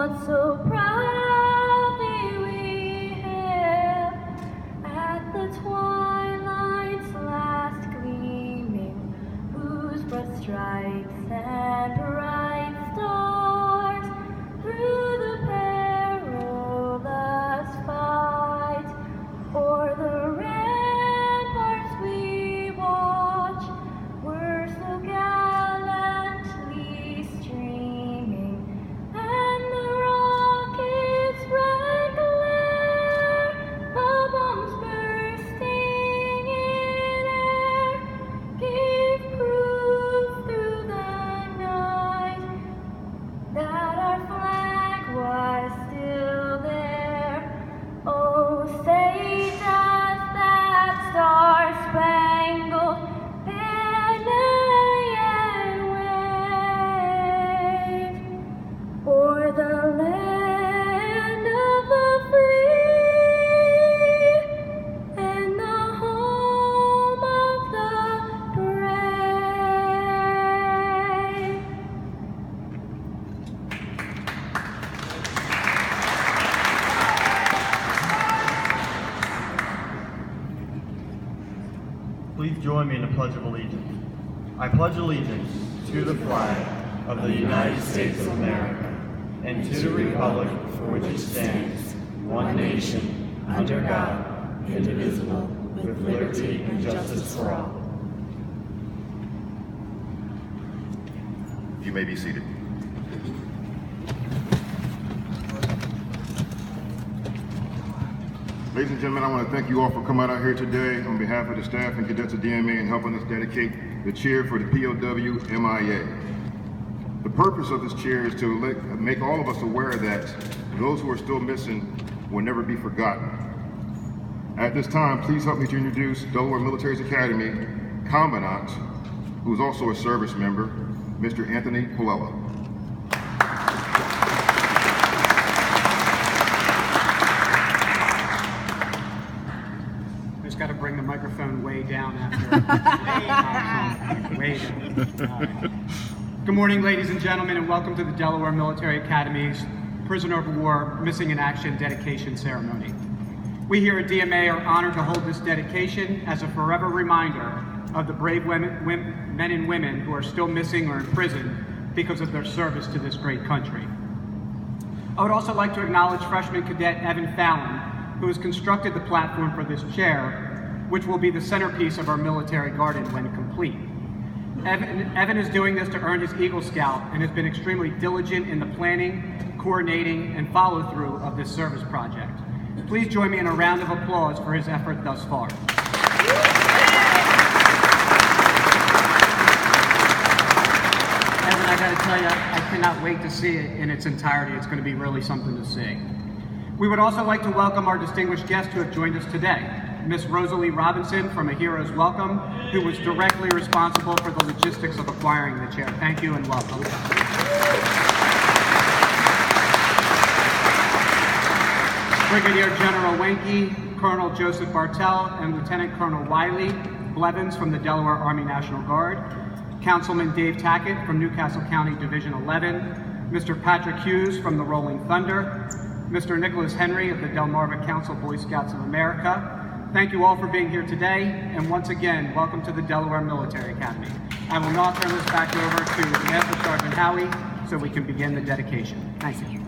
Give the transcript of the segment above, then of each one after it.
what so proudly we hail at the twilight's last gleaming, whose broad stripes and bright stars through the perilous fight o'er the ramparts we watch were so gallantly streaming, and the rocket's red glare, the bombs bursting in air, gave proof through the night that our flag was still there. Oh, say does that star-spangled banner yet wave o'er the land of the free and the home of the brave? Please join me in the Pledge of Allegiance. I pledge allegiance to the flag of the United States of America and to the republic for which it stands, one nation, under God, indivisible, with liberty and justice for all. You may be seated. Ladies and gentlemen, I want to thank you all for coming out here today on behalf of the staff and cadets of DMA and helping us dedicate the chair for the POW MIA. The purpose of this chair is to make all of us aware that those who are still missing will never be forgotten. At this time, please help me to introduce Delaware Military Academy Commandant, who is also a service member, Mr. Anthony Puella. Just got to bring the microphone way down after. Way down. All right. Good morning, ladies and gentlemen, and welcome to the Delaware Military Academy's Prisoner of War Missing in Action Dedication Ceremony. We here at DMA are honored to hold this dedication as a forever reminder of the brave men and women who are still missing or in prison because of their service to this great country. I would also like to acknowledge freshman cadet Evan Fallon, who has constructed the platform for this chair, which will be the centerpiece of our military garden when complete. Evan is doing this to earn his Eagle Scout and has been extremely diligent in the planning, coordinating, and follow-through of this service project. Please join me in a round of applause for his effort thus far. Evan, I gotta tell you, I cannot wait to see it in its entirety. It's gonna be really something to see. We would also like to welcome our distinguished guests who have joined us today. Miss Rosalie Robinson from A Hero's Welcome, who was directly responsible for the logistics of acquiring the chair. Thank you and welcome. Brigadier General Wenke, Colonel Joseph Bartell, and Lieutenant Colonel Wiley Blevins from the Delaware Army National Guard, Councilman Dave Tackett from Newcastle County Division 11, Mr. Patrick Hughes from the Rolling Thunder, Mr. Nicholas Henry of the Delmarva Council Boy Scouts of America. Thank you all for being here today, and once again, welcome to the Delaware Military Academy. I will now turn this back over to Master Sergeant Howie so we can begin the dedication. Thank you.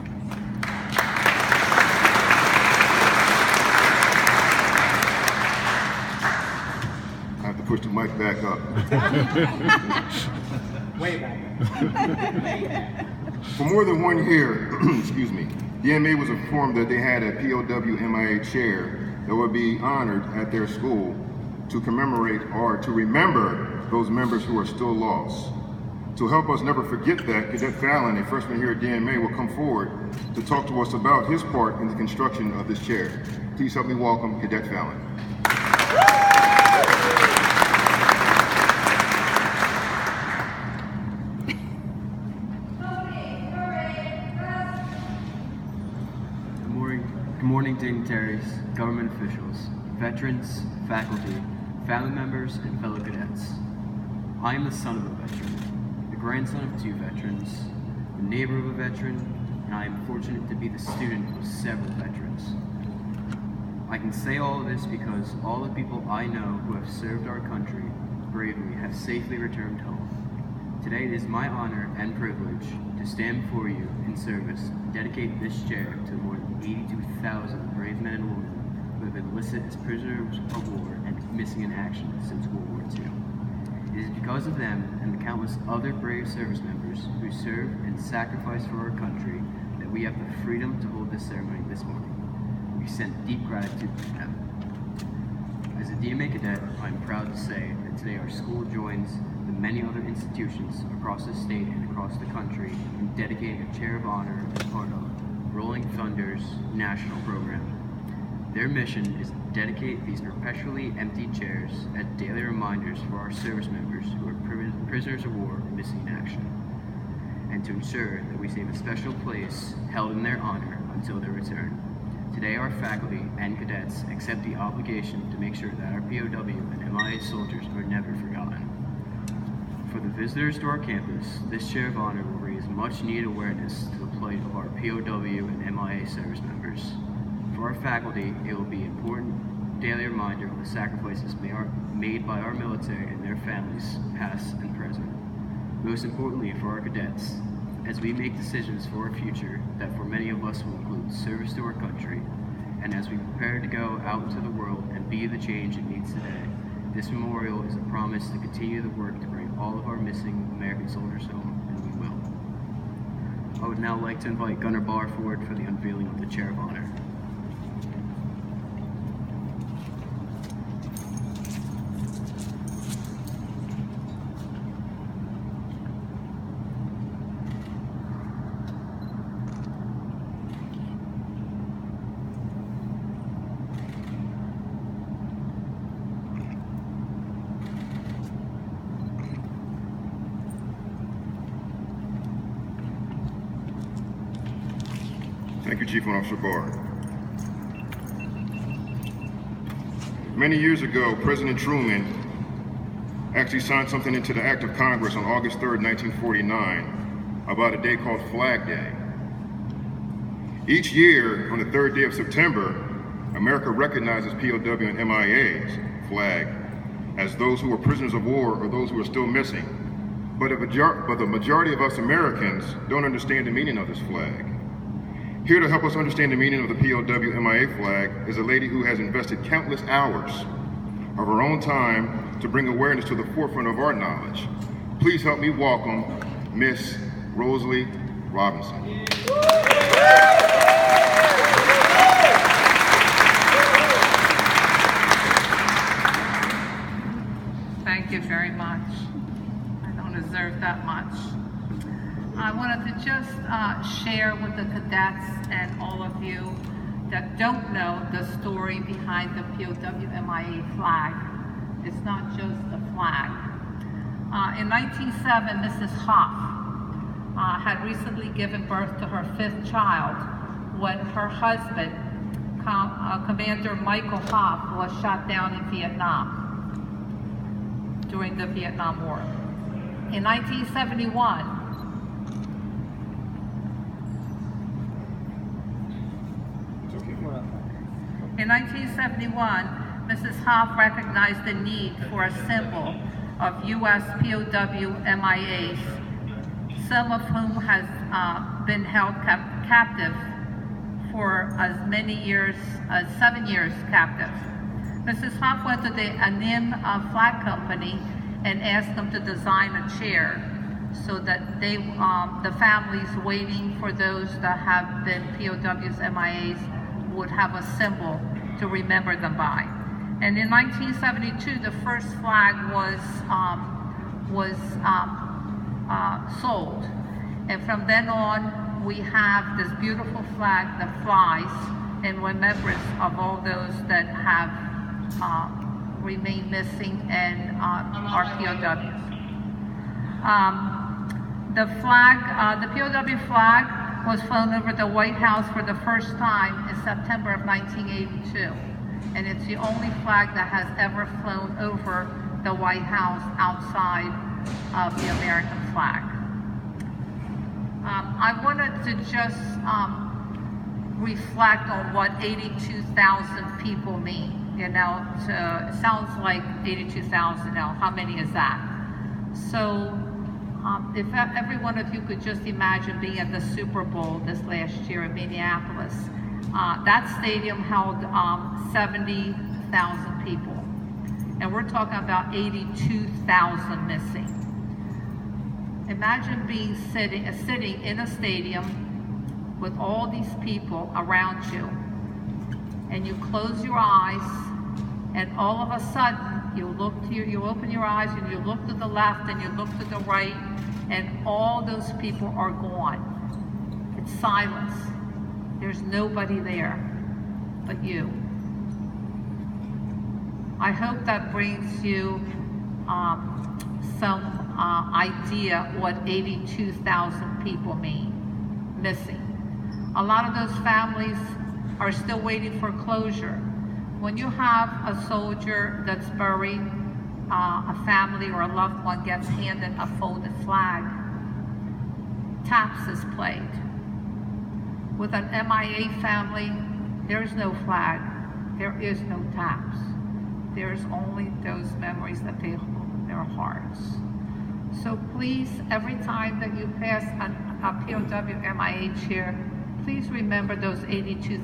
I have to push the mic back up. Way back. For more than 1 year, excuse me, DMA was informed that they had a POW MIA chair that would be honored at their school to commemorate or to remember those members who are still lost. To help us never forget that, Cadet Fallon, a freshman here at DMA, will come forward to talk to us about his part in the construction of this chair. Please help me welcome Cadet Fallon. Good morning, dignitaries, government officials, veterans, faculty, family members, and fellow cadets. I am the son of a veteran, the grandson of 2 veterans, the neighbor of a veteran, and I am fortunate to be the student of several veterans. I can say all of this because all the people I know who have served our country bravely have safely returned home. Today it is my honor and privilege to stand before you in service and dedicate this chair to more than 82,000 brave men and women who have been enlisted as prisoners of war and missing in action since World War II. It is because of them and the countless other brave service members who served and sacrificed for our country that we have the freedom to hold this ceremony this morning. We send deep gratitude to them. As a DMA cadet, I am proud to say that today our school joins the many other institutions across the state and across the country in dedicating a chair of honor as part of Rolling Thunder's national program. Their mission is to dedicate these perpetually empty chairs as daily reminders for our service members who are prisoners of war and missing in action, and to ensure that we save a special place held in their honor until their return. Today our faculty and cadets accept the obligation to make sure that our POW and MIA soldiers are never forgotten. For the visitors to our campus, this chair of honor will raise much needed awareness to the plight of our POW and MIA service members. For our faculty, it will be an important daily reminder of the sacrifices made by our military and their families, past and present. Most importantly, for our cadets, as we make decisions for our future that for many of us will include service to our country, and as we prepare to go out into the world and be the change it needs today, this memorial is a promise to continue the work to bring all of our missing American soldiers home, and we will. I would now like to invite Gunner Barr forward for the unveiling of the Chair of Honor. Thank you, Chief Officer Barr. Many years ago, President Truman actually signed something into the Act of Congress on August 3rd, 1949, about a day called Flag Day. Each year, on the third day of September, America recognizes POW and MIA's flag as those who were prisoners of war or those who are still missing. But the majority of us Americans don't understand the meaning of this flag. Here to help us understand the meaning of the POW MIA flag is a lady who has invested countless hours of her own time to bring awareness to the forefront of our knowledge. Please help me welcome Miss Rosalie Robinson. Thank you very much. I don't deserve that much. I wanted to just share with the cadets and all of you that don't know the story behind the POW MIA flag. It's not just a flag. In 1907, Mrs. Hoff had recently given birth to her 5th child when her husband, Commander Michael Hoff, was shot down in Vietnam during the Vietnam War. In 1971, Mrs. Hoff recognized the need for a symbol of U.S. POW MIAs, some of whom has been held captive for as many years as 7 years captive. Mrs. Hoff went to the ANIM flag company and asked them to design a chair so that they, the families waiting for those that have been POWs, MIAs, would have a symbol to remember them by. And in 1972, the first flag was sold. And from then on, we have this beautiful flag that flies in remembrance of all those that have remained missing and are POWs. The flag, the POW flag was flown over the White House for the first time in September of 1982. And it's the only flag that has ever flown over the White House outside of the American flag. I wanted to just reflect on what 82,000 people mean. You know, it sounds like 82,000. Now, how many is that? So, if every one of you could just imagine being at the Super Bowl this last year in Minneapolis, that stadium held 70,000 people, and we're talking about 82,000 missing. Imagine being sitting in a stadium with all these people around you, and you close your eyes, and all of a sudden you open your eyes and you look to the left and you look to the right, and all those people are gone. It's silence. There's nobody there but you. I hope that brings you some idea what 82,000 people mean, missing. A lot of those families are still waiting for closure. When you have a soldier that's buried, a family or a loved one gets handed a folded flag, taps is played. With an MIA family, there's no flag, there is no taps. There's only those memories that they hold in their hearts. So please, every time that you pass a POW MIA chair, please remember those 82,000